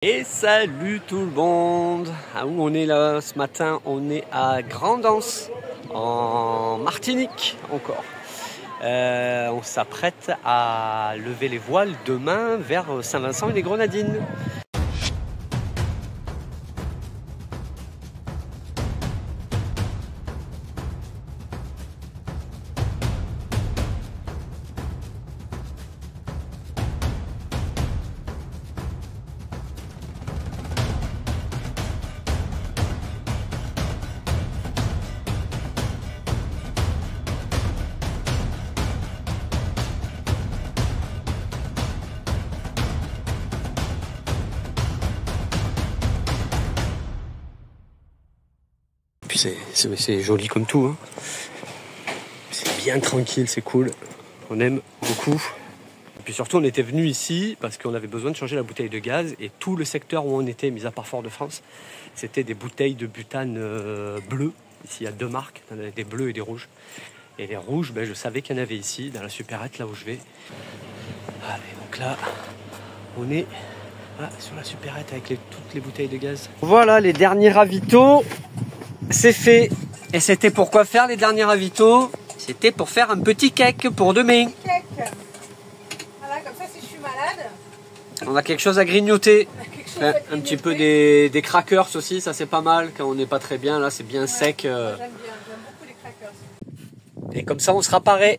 Et salut tout le monde. Où on est là ce matin? On est à Grand'Anse, en Martinique encore. On s'apprête à lever les voiles demain vers Saint-Vincent et les Grenadines. Puis c'est joli comme tout, hein. C'est bien tranquille, c'est cool. On aime beaucoup. Et puis surtout, on était venu ici parce qu'on avait besoin de changer la bouteille de gaz. Et tout le secteur où on était, mis à part Fort-de-France, c'était des bouteilles de butane bleues. Ici, il y a deux marques, il y en a des bleus et des rouges. Et les rouges, je savais qu'il y en avait ici, dans la supérette, là où je vais. Allez, donc là, on est sur la supérette avec toutes les bouteilles de gaz. Voilà, les derniers ravitaux. C'est fait. Et c'était pour quoi faire les derniers ravitaux? C'était pour faire un petit cake pour demain. Voilà, comme ça si je suis malade. On a quelque chose à grignoter. Un petit peu des crackers aussi, ça c'est pas mal quand on n'est pas très bien. Là c'est bien sec. J'aime bien, j'aime beaucoup les crackers. Et comme ça on sera paré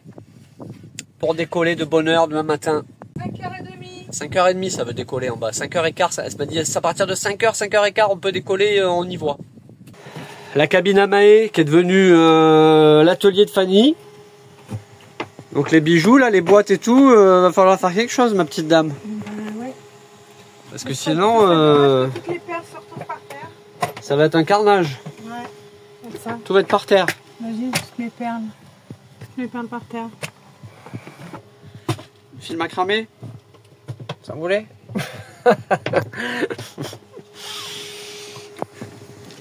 pour décoller de bonne heure demain matin. 5h30. 5h30 ça veut décoller en bas. 5h15, elle m'a dit à partir de 5h, 5h15 on peut décoller, on y voit. La cabine à Maë qui est devenue l'atelier de Fanny. Donc les bijoux là, les boîtes et tout, va falloir faire quelque chose ma petite dame. Ouais. Parce que sinon Toutes les perles surtout par terre. ça va être un carnage. Ouais, comme ça. Tout va être par terre. Imagine toutes mes perles. Toutes mes perles par terre. Film à cramer. Ça voulait.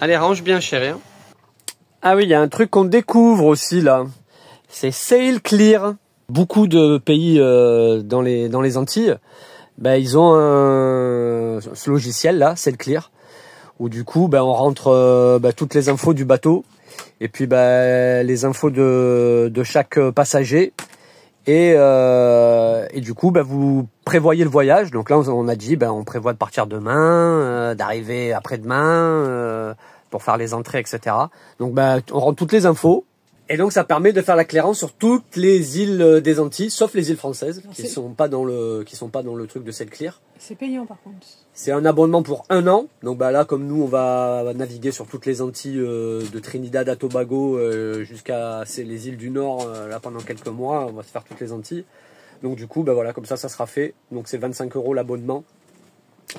Allez, range bien chérie. Hein. Ah oui, il y a un truc qu'on découvre aussi là. C'est Sail Clear. Beaucoup de pays dans les Antilles, ils ont ce logiciel là, Sail Clear, où du coup on rentre toutes les infos du bateau et puis les infos de chaque passager et du coup vous prévoyez le voyage. Donc là on a dit on prévoit de partir demain, d'arriver après-demain pour faire les entrées, etc. Donc on rentre toutes les infos. Et donc ça permet de faire la clairance sur toutes les îles des Antilles, sauf les îles françaises, qui sont pas dans le truc de Sail Clear. C'est payant par contre. C'est un abonnement pour 1 an. Donc là, comme nous, on va naviguer sur toutes les Antilles de Trinidad à Tobago jusqu'à les îles du Nord. Là, pendant quelques mois, on va se faire toutes les Antilles. Donc du coup, voilà, comme ça sera fait. Donc c'est 25 € l'abonnement.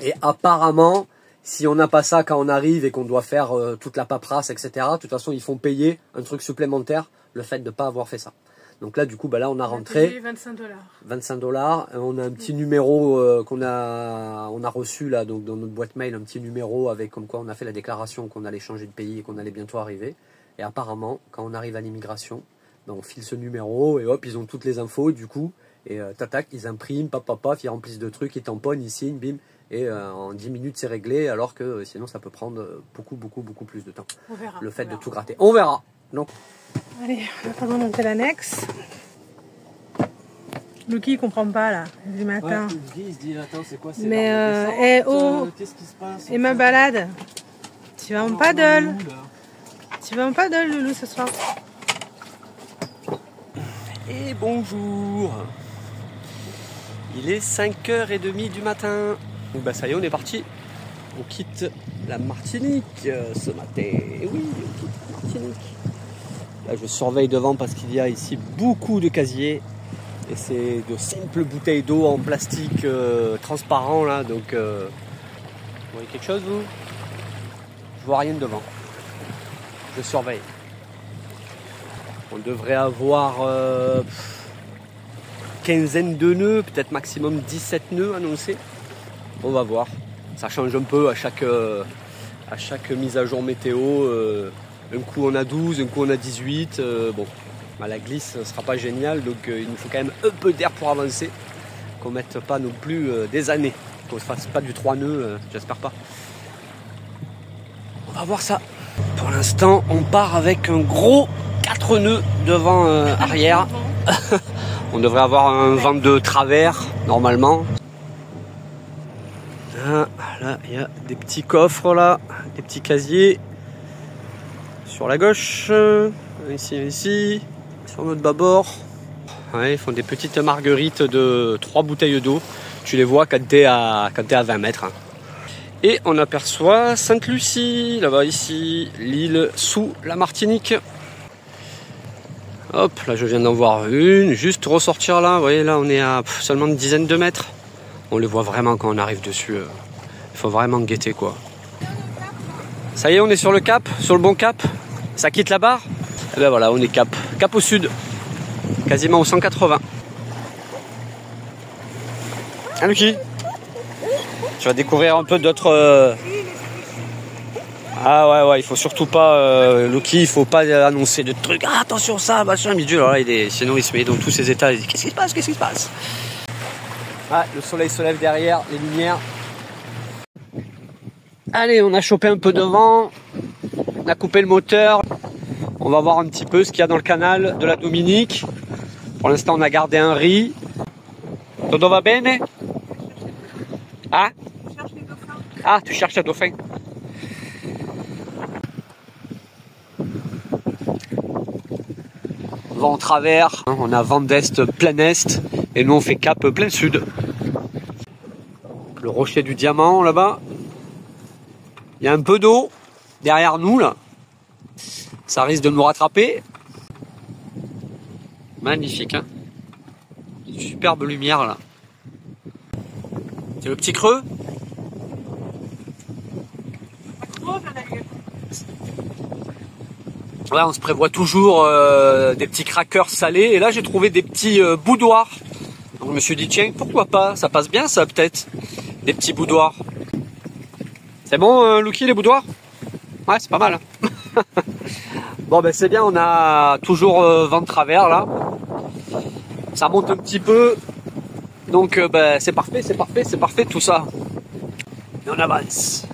Et apparemment, si on n'a pas ça quand on arrive et qu'on doit faire toute la paperasse, etc., de toute façon, ils font payer un truc supplémentaire, le fait de ne pas avoir fait ça. Donc là, du coup, là, on a rentré 25 $. 25 $. On a un petit numéro on a reçu là, donc dans notre boîte mail, un petit numéro avec comme quoi on a fait la déclaration qu'on allait changer de pays et qu'on allait bientôt arriver. Et apparemment, quand on arrive à l'immigration, on file ce numéro et hop, ils ont toutes les infos du coup. Et tac, ils impriment, paf, ils remplissent de trucs, ils tamponnent, ils signent, bim. Et en 10 minutes, c'est réglé, alors que sinon, ça peut prendre beaucoup plus de temps. On verra. Le fait de tout gratter. On verra. Donc. Allez, on va monter l'annexe. Lucky, il comprend pas là, du matin. Ouais, il se dit, attends, c'est quoi? Mais qu'est-ce qui se passe? Et ma balade? Tu vas en paddle? Tu vas en paddle, Loulou, ce soir? Et bonjour. Il est 5h30 du matin. Donc ça y est, on est parti. On quitte la Martinique ce matin. Et oui, on quitte la Martinique. Là, je surveille devant parce qu'il y a ici beaucoup de casiers. Et c'est de simples bouteilles d'eau en plastique transparent là. Donc, vous voyez quelque chose, vous? Je vois rien devant. Je surveille. On devrait avoir quinzaine de nœuds, peut-être maximum 17 nœuds annoncés. On va voir. Ça change un peu à chaque mise à jour météo. Un coup on a 12, un coup on a 18. La glisse ne sera pas géniale, donc il nous faut quand même un peu d'air pour avancer. Qu'on ne mette pas non plus des années. qu'on ne fasse pas du 3 nœuds, j'espère pas. On va voir ça. Pour l'instant, on part avec un gros 4 nœuds devant arrière. On devrait avoir un vent de travers, normalement. Ah, là, il y a des petits coffres, là, des petits casiers. Sur la gauche, ici, sur notre bâbord. Ouais, ils font des petites marguerites de 3 bouteilles d'eau. Tu les vois quand t'es à 20 mètres. Et on aperçoit Sainte-Lucie, là-bas, ici, l'île sous la Martinique. Hop, là je viens d'en voir une, juste ressortir là. Vous voyez, là on est à seulement une dizaine de mètres. On les voit vraiment quand on arrive dessus. Il faut vraiment guetter, quoi. Ça y est, on est sur le cap, sur le bon cap. Ça quitte la barre. Et ben voilà, on est cap au sud. Quasiment au 180. Ah, Lucky, tu vas découvrir un peu d'autres... Ah ouais, il faut surtout pas, Lucky, il faut pas annoncer de trucs. Ah, attention, ça, machin, bidule. Alors là, sinon il se met dans tous ses états. Il dit, qu'est-ce qui se passe? Ah, le soleil se lève derrière, les lumières. Allez, on a chopé un peu de vent. On a coupé le moteur. On va voir un petit peu ce qu'il y a dans le canal de la Dominique. Pour l'instant, on a gardé un riz. Todo va bene? Ah? Ah, tu cherches un dauphin. Vent en travers, on a vent d'est plein est, et nous on fait cap plein sud. Le rocher du diamant là-bas. Il y a un peu d'eau derrière nous là. Ça risque de nous rattraper. Magnifique, hein. Une superbe lumière là. C'est le petit creux. Ouais, on se prévoit toujours des petits crackers salés. Et là, j'ai trouvé des petits boudoirs. Donc, je me suis dit, tiens, pourquoi pas? Ça passe bien, ça, peut-être. Des petits boudoirs. C'est bon, Lucky, les boudoirs? Ouais, c'est pas mal. Bon, ben, c'est bien. On a toujours vent de travers, là. Ça monte un petit peu. Donc, ben, c'est parfait, tout ça. Et on avance.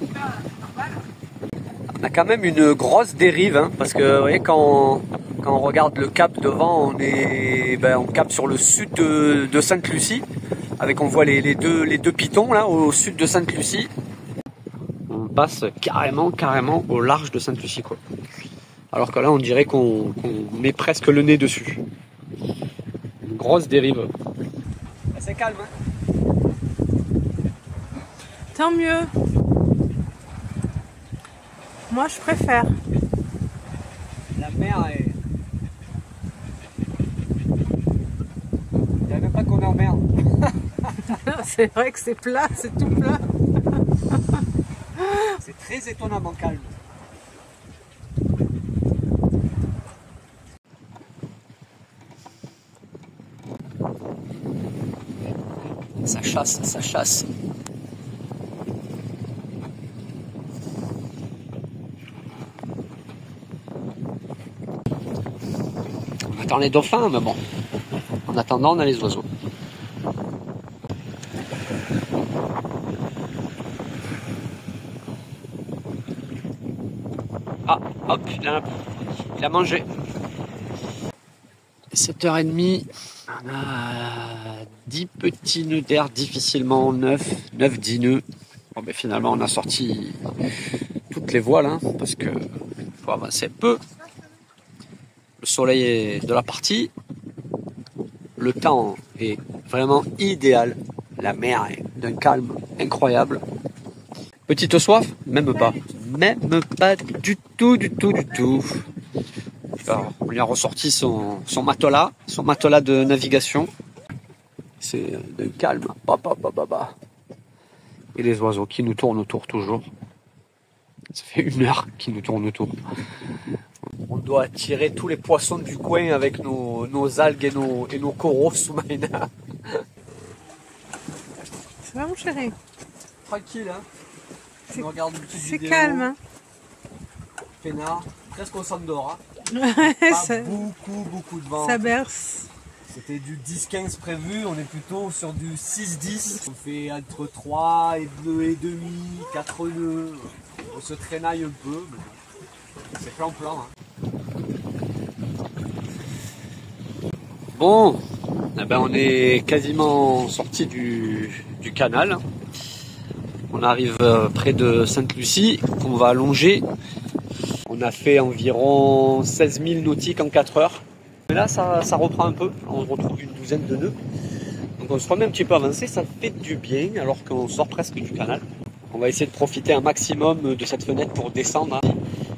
On a quand même une grosse dérive, hein, parce que vous voyez, quand on regarde le cap devant, on capte sur le sud de Sainte-Lucie, on voit les deux pitons là au sud de Sainte-Lucie. On passe carrément au large de Sainte-Lucie, quoi. Alors que là, on dirait qu'on met presque le nez dessus. Une grosse dérive. C'est calme, hein. Tant mieux. Moi, je préfère. La mer est... Il n'y a même pas qu'on est en mer. C'est vrai que c'est plat, c'est tout plat. C'est très étonnamment calme. Ça chasse, ça chasse. On attend les dauphins, mais bon. En attendant, on a les oiseaux. Ah, hop, il a mangé. 7h30, on a 10 petits nœuds d'air, difficilement 9-10 nœuds. Bon, ben finalement, on a sorti toutes les voiles, hein, parce que faut avancer peu. Le soleil est de la partie. Le temps est vraiment idéal. La mer est d'un calme incroyable. Petite soif? Même pas. Même pas du tout. Alors, on lui a ressorti son matelas de navigation. C'est d'un calme. Et les oiseaux qui nous tournent autour toujours. Ça fait 1 heure qu'ils nous tournent autour. On doit attirer tous les poissons du coin avec nos algues et nos coraux sous-marins. Ça va, mon chéri? Tranquille, hein. C'est calme, hein. Peinard, presque on s'endort. Hein. Ça beaucoup de vent. Ça berce. C'était du 10-15 prévu, on est plutôt sur du 6-10. On fait entre 3 et 2 et demi, 4 nœuds. On se traînaille un peu, mais bon, c'est plan-plan. Hein. Bon, eh ben on est quasiment sorti du canal. On arrive près de Sainte-Lucie, qu'on va allonger. On a fait environ 16 000 nautiques en 4 heures. Mais là, ça reprend un peu. On retrouve une douzaine de nœuds. Donc on se remet un petit peu avancé. Ça fait du bien alors qu'on sort presque du canal. On va essayer de profiter un maximum de cette fenêtre pour descendre.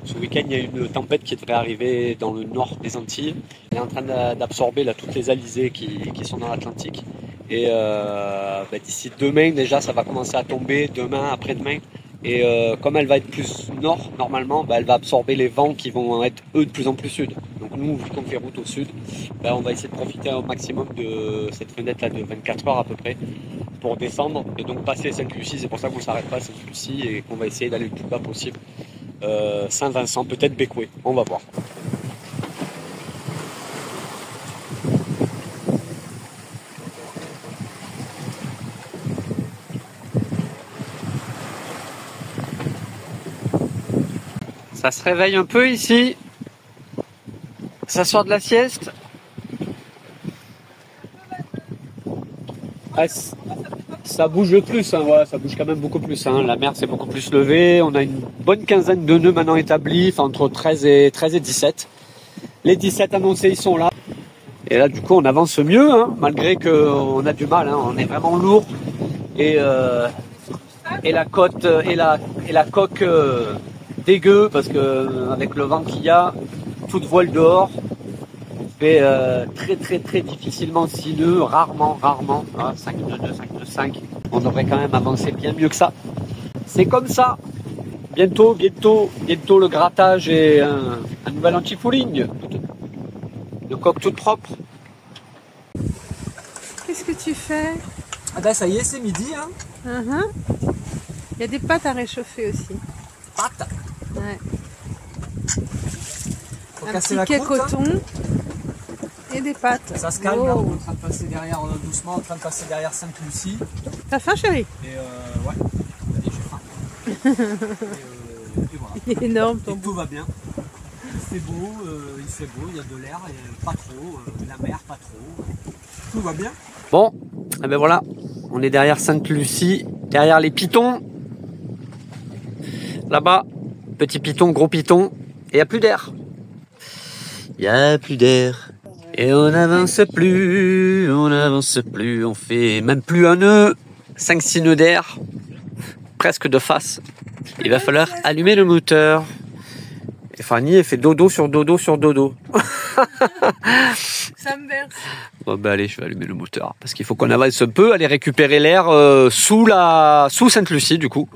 Ce week-end, il y a une tempête qui devrait arriver dans le nord des Antilles. Elle est en train d'absorber là, toutes les alizés qui sont dans l'Atlantique. Et d'ici demain, déjà, ça va commencer à tomber. Demain, après-demain. Et comme elle va être plus nord, normalement, elle va absorber les vents qui vont être, eux, de plus en plus sud. Donc nous, vu qu'on fait route au sud, on va essayer de profiter au maximum de cette fenêtre-là de 24 heures à peu près pour descendre et donc passer Sainte-Lucie. C'est pour ça qu'on ne s'arrête pas à Sainte-Lucie et qu'on va essayer d'aller le plus bas possible. Saint-Vincent, peut-être Bécoué, on va voir. Ça se réveille un peu ici. Ça sort de la sieste. Ah, ça bouge plus, hein, ouais, ça bouge quand même beaucoup plus. Hein. La mer s'est beaucoup plus levée. On a une bonne quinzaine de nœuds maintenant établis, entre 13 et 17. Les 17 annoncés, ils sont là. Et là, du coup, on avance mieux, hein, malgré qu'on a du mal. Hein. On est vraiment lourd. Et la côte et la coque dégueu, parce que avec le vent qu'il y a, toute voile dehors, on fait très difficilement 6 nœuds, rarement, 5 nœuds 2, 5 nœuds 5. On devrait quand même avancer bien mieux que ça. C'est comme ça. Bientôt le grattage et un nouvel anti-fouling. De coque toute propre. Qu'est-ce que tu fais? Ah ben ça y est, c'est midi. Hein. Il y a des pâtes à réchauffer aussi. Pâtes? Ouais. Un petit quai coton et des pâtes. Ça se calme, là, on est en train de passer derrière, doucement, en train de passer derrière Sainte-Lucie. T'as faim, chérie? Et ouais, allez, j'ai faim. Et voilà. Il est énorme ton. Et tout va bien. Il fait beau, il y a de l'air, pas trop, la mer pas trop. Tout va bien. Bon, et ben voilà, on est derrière Sainte-Lucie, derrière les pitons. Là-bas, petit piton, gros piton, et il n'y a plus d'air. Il n'y a plus d'air. Et on n'avance plus, on fait même plus un nœud, 5-6 nœuds d'air, presque de face. Il va falloir allumer le moteur. Et Fanny, elle fait dodo sur dodo sur dodo. Ça me berce. Bon ben allez, je vais allumer le moteur, parce qu'il faut qu'on avance un peu, aller récupérer l'air sous Sainte-Lucie du coup,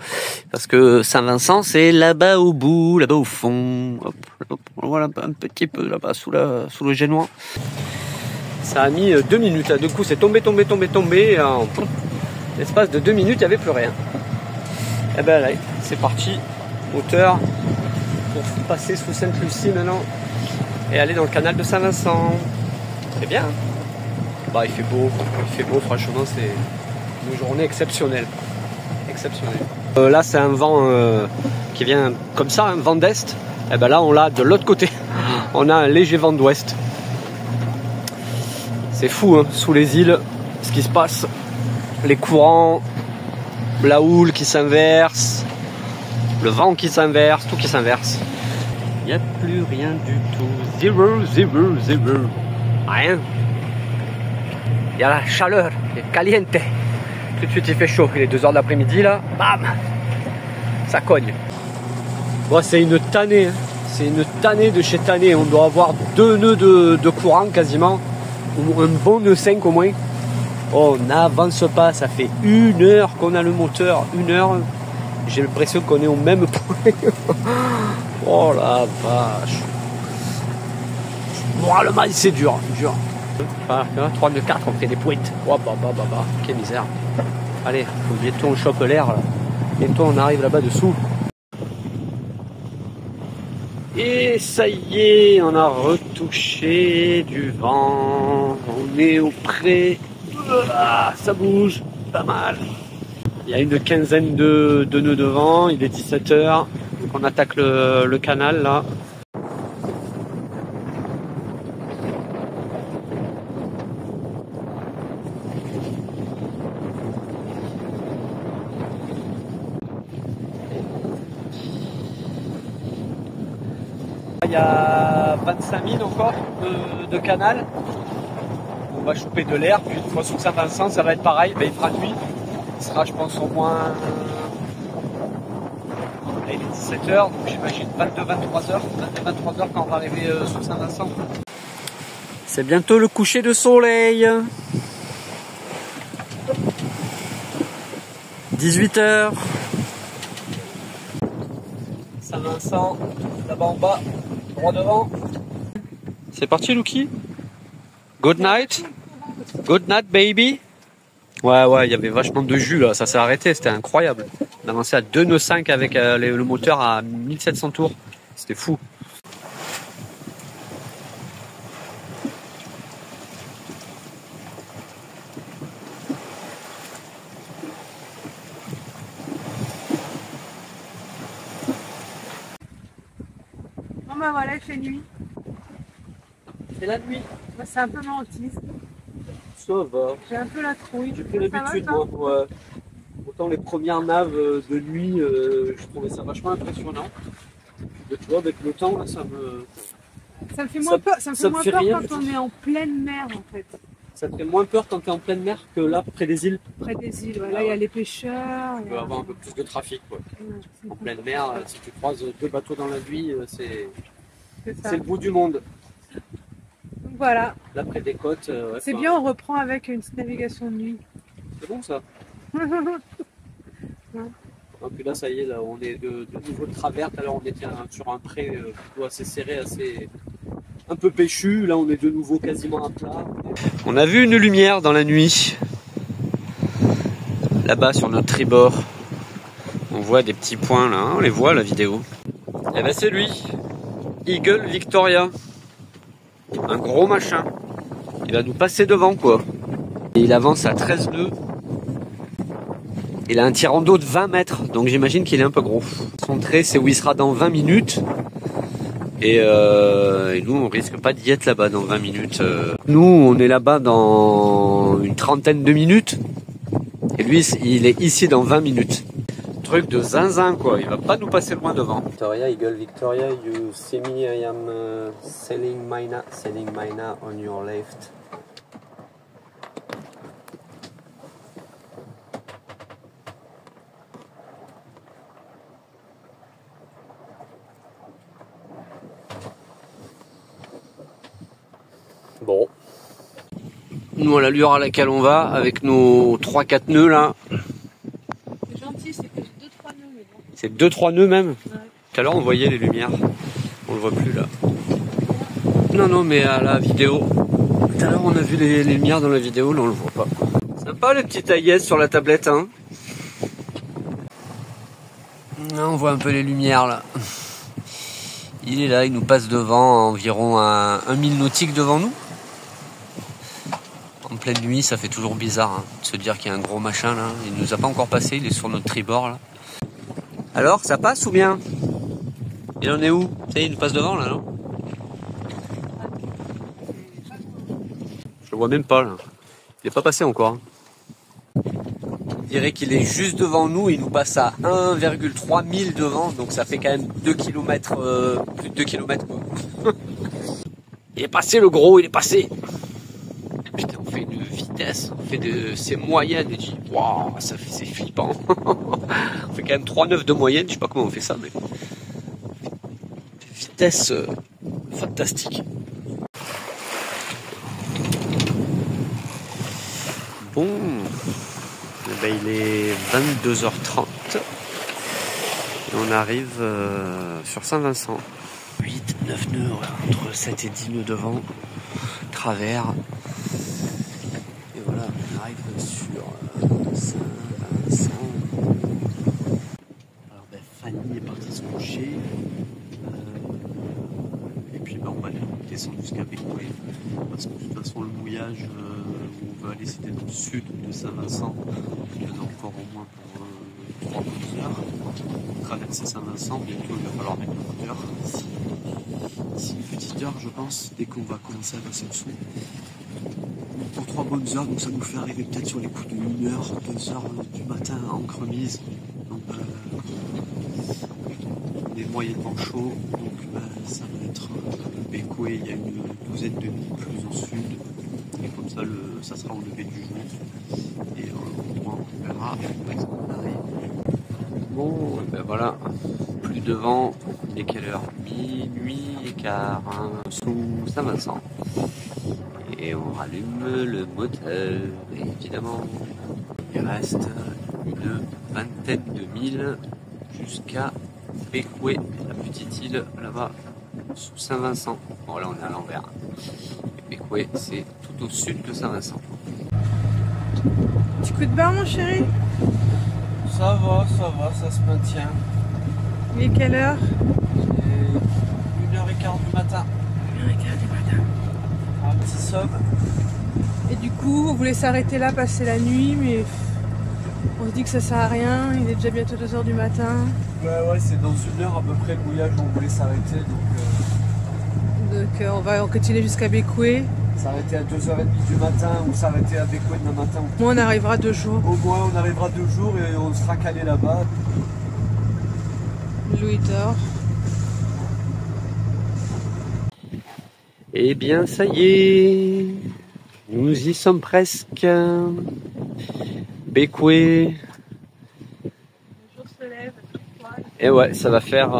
parce que Saint-Vincent c'est là-bas au bout, là-bas au fond, hop, voilà un petit peu là-bas sous le Génois. Ça a mis 2 minutes, du coup c'est tombé, en l'espace de 2 minutes il n'y avait plus rien. Et ben allez, c'est parti, moteur, pour passer sous Sainte-Lucie maintenant, et aller dans le canal de Saint-Vincent. C'est bien. Bah, il fait beau, franchement, c'est une journée exceptionnelle. Là, c'est un vent qui vient comme ça, un vent d'est. Et ben là, on l'a de l'autre côté. On a un léger vent d'ouest. C'est fou, hein, sous les îles, ce qui se passe. Les courants, la houle qui s'inverse, le vent qui s'inverse, tout qui s'inverse. Il n'y a plus rien du tout. Zéro. Rien. Il y a la chaleur, il est caliente. Tout de suite il fait chaud, il est 2 heures de l'après-midi là, bam, ça cogne. Bon, c'est une tannée, hein. C'est une tannée de chez tannée. On doit avoir 2 nœuds de courant quasiment, ou un bon nœud 5 au moins. Oh, on n'avance pas, ça fait 1 heure qu'on a le moteur, 1 heure. J'ai l'impression qu'on est au même point. Oh la vache. Moralement c'est dur. Voilà, 3 de 4, on fait des pointes. Oh, bah, quelle misère. Allez, bientôt on chope l'air là. Bientôt on arrive là-bas dessous. Et ça y est, on a retouché du vent. On est au pré. Ah, ça bouge pas mal. Il y a une quinzaine de nœuds de vent. Il est 17h. Donc on attaque le canal là. Il y a 25 000 encore de canal. On va choper de l'air, puis une fois sous Saint-Vincent, ça va être pareil. Ben, il fera nuit. Il sera, je pense, au moins. Là, il est 17h, donc j'imagine 22-23h. 22-23h quand on va arriver sous Saint-Vincent. C'est bientôt le coucher de soleil. 18h. Saint-Vincent, là-bas en bas. Droit devant. C'est parti, Lucky. Good night. Good night, baby. Ouais, il y avait vachement de jus là, ça s'est arrêté, c'était incroyable. On a avancé à 2 nœuds 5 avec le moteur à 1700 tours. C'était fou. Bon bah voilà, il fait nuit. C'est la nuit. Moi, c'est un peu mon autisme. Ça va. J'ai un peu la trouille. J'ai pris l'habitude, moi. Ouais. Autant les premières naves de nuit, je trouvais ça vachement impressionnant. Tu vois, avec le temps, là, ça me fait moins peur, ça me fait moins fait peur rien quand on est en pleine mer en fait. Ça te fait moins peur quand tu es en pleine mer que là, près des îles. Près des îles, ouais. Là il y a les pêcheurs. Tu peux avoir un peu plus de trafic, quoi. Ouais, En pleine mer, si tu croises 2 bateaux dans la nuit, c'est ça. le bout du monde. Donc voilà. Là, près des côtes. Ouais, C'est bien, on reprend avec une petite navigation de nuit. C'est bon ça. Et puis là, ça y est, là, on est de nouveau de travers. Alors, on était sur un pré plutôt assez serré, un peu péchu. Là, on est de nouveau quasiment à plat. On a vu une lumière dans la nuit. Là-bas, sur notre tribord. On voit des petits points là. On les voit à la vidéo. Et ben, c'est lui. Eagle Victoria. Un gros machin. Il va nous passer devant, quoi. Et il avance à 13 nœuds. Il a un tirant d'eau de 20 mètres, donc j'imagine qu'il est un peu gros. Son trait, c'est où il sera dans 20 minutes. Et nous, on risque pas d'y être là-bas dans 20 minutes. Nous, on est là-bas dans une trentaine de minutes. Et lui, il est ici dans 20 minutes. Truc de zinzin, quoi. Il va pas nous passer loin devant. Victoria, Eagle Victoria, you see me, I am sailing Maina on your left. Bon. Nous, à l'allure à laquelle on va, avec nos 3-4 nœuds là. C'est gentil, c'est que 2-3 nœuds. Mais bon. C'est 2-3 nœuds même. Ouais. Tout à l'heure, on voyait les lumières. On le voit plus là. Non, mais à la vidéo. Tout à l'heure, on a vu les lumières dans la vidéo, là, on le voit pas. Sympa le petit AIS sur la tablette, hein. Là, on voit un peu les lumières là. Il est là, il nous passe devant, environ à 1000 nautiques devant nous. En pleine nuit, ça fait toujours bizarre hein, de se dire qu'il y a un gros machin là. Il nous a pas encore passé, il est sur notre tribord là. Alors, ça passe ou bien? Il en est où? Ça y est, il nous passe devant là, non? Je le vois même pas là. Il est pas passé encore. Je dirais qu'il est juste devant nous, il nous passe à 1,3 000 devant, donc ça fait quand même 2 km, plus de 2 km quoi. Il est passé le gros, il est passé. Putain, on fait une vitesse, on fait c'est moyenne, et je dis, waouh, c'est flippant. On fait quand même 3,9 de moyenne, je sais pas comment on fait ça, mais vitesse fantastique. Bon, eh ben, il est 22h30 et on arrive sur Saint-Vincent. 8, 9 nœuds, entre 7 et 10 nœuds devant, travers. Et voilà, on arrive sur Saint-Vincent. Alors ben, Fanny est partie se coucher. puis on va descendre jusqu'à Bécoué, parce que de toute façon le mouillage où on veut aller c'était dans le sud de Saint-Vincent, il y en a encore au moins pour 3 bonnes heures. Pour traverser Saint-Vincent, bientôt il va falloir mettre le moteur, d'ici une petite heure je pense, dès qu'on va commencer à passer le sous. Pour 3 bonnes heures, donc ça nous fait arriver peut-être sur les coups de 1 heure, 2 heures du matin en cremise. Donc on est moyennement chaud, donc ça va être Bécoué, il y a une douzaine de milles plus au sud, et comme ça ça sera au lever du jour, et au moins on verra où est-ce qu'on arrive. Bon, et ben voilà, plus de vent, il est quelle heure? Minuit et quart, hein, sous Saint-Vincent. Et on rallume le moteur, évidemment. Il reste une vingtaine de milles jusqu'à Bécoué, la petite île là-bas, sous Saint-Vincent. Bon là on est à l'envers. Bécoué c'est tout au sud de Saint-Vincent. Petit coup de barre mon chéri? Ça va, ça se maintient. Il est quelle heure? C'est 1h15 du matin. 1h15 du matin. Un petit somme. Et du coup, on voulait s'arrêter là, passer la nuit, mais on se dit que ça sert à rien. Il est déjà bientôt 2 h du matin. Ouais, c'est dans 1 heure à peu près le mouillage où on voulait s'arrêter. Donc on va continuer jusqu'à Bécoué. S'arrêter à 2h30 du matin ou s'arrêter à Bécoué demain matin. Au moins on arrivera 2 jours. Au moins on arrivera 2 jours et on sera calé là-bas. Louis dort. Eh bien, ça y est, nous y sommes presque. Bécoué. Le jour se lève. Et ouais, ça va faire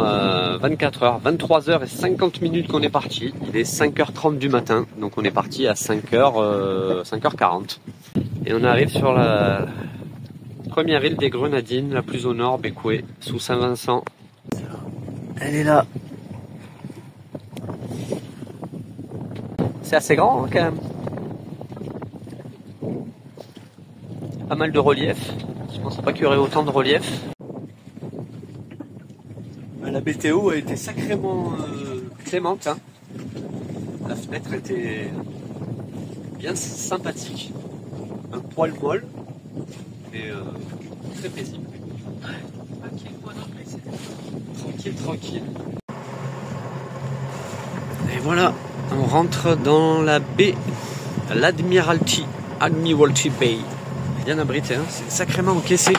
24 heures, 23h50 qu'on est parti. Il est 5h30 du matin, donc on est parti à 5h40. Et on arrive sur la première île des Grenadines, la plus au nord, Bécoué, sous Saint-Vincent. Elle est là. C'est assez grand hein, quand même. Pas mal de relief. Je pensais pas qu'il y aurait autant de relief. La météo a été sacrément clémente. Hein. La fenêtre était bien sympathique. Un poil molle, mais très paisible. Tranquille. Et voilà. On rentre dans la baie, l'Admiralty Bay. Bien abrité, hein, c'est sacrément encaissé.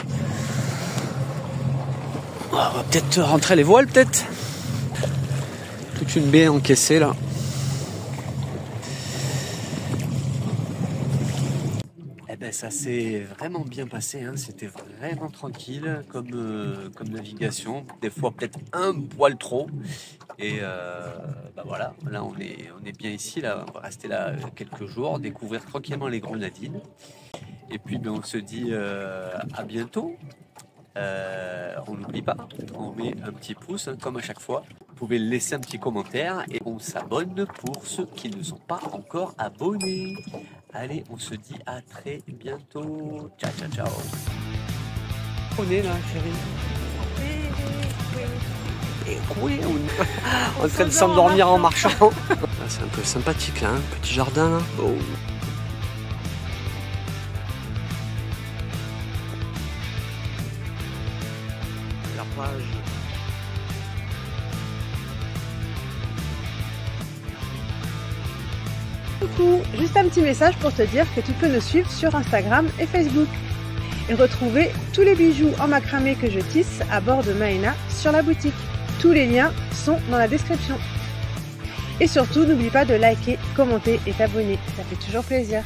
On va peut-être rentrer les voiles, peut-être. Toute une baie encaissée là. Eh ben ça s'est vraiment bien passé, hein. C'était vraiment tranquille comme navigation. Des fois peut-être un poil trop. Et voilà, là on est bien ici, là, on va rester là quelques jours, découvrir tranquillement les Grenadines. Et puis on se dit à bientôt. On n'oublie pas, on met un petit pouce hein, comme à chaque fois. Vous pouvez laisser un petit commentaire et on s'abonne pour ceux qui ne sont pas encore abonnés. Allez, on se dit à très bientôt. Ciao. On est là, chérie. Et oui, on est en train de s'endormir en marchant. C'est un peu sympathique là, hein, petit jardin là. Oh. La plage. Coucou, juste un petit message pour te dire que tu peux nous suivre sur Instagram et Facebook. Et retrouver tous les bijoux en macramé que je tisse à bord de Maena sur la boutique. Tous les liens sont dans la description. Et surtout, n'oublie pas de liker, commenter et t'abonner. Ça fait toujours plaisir.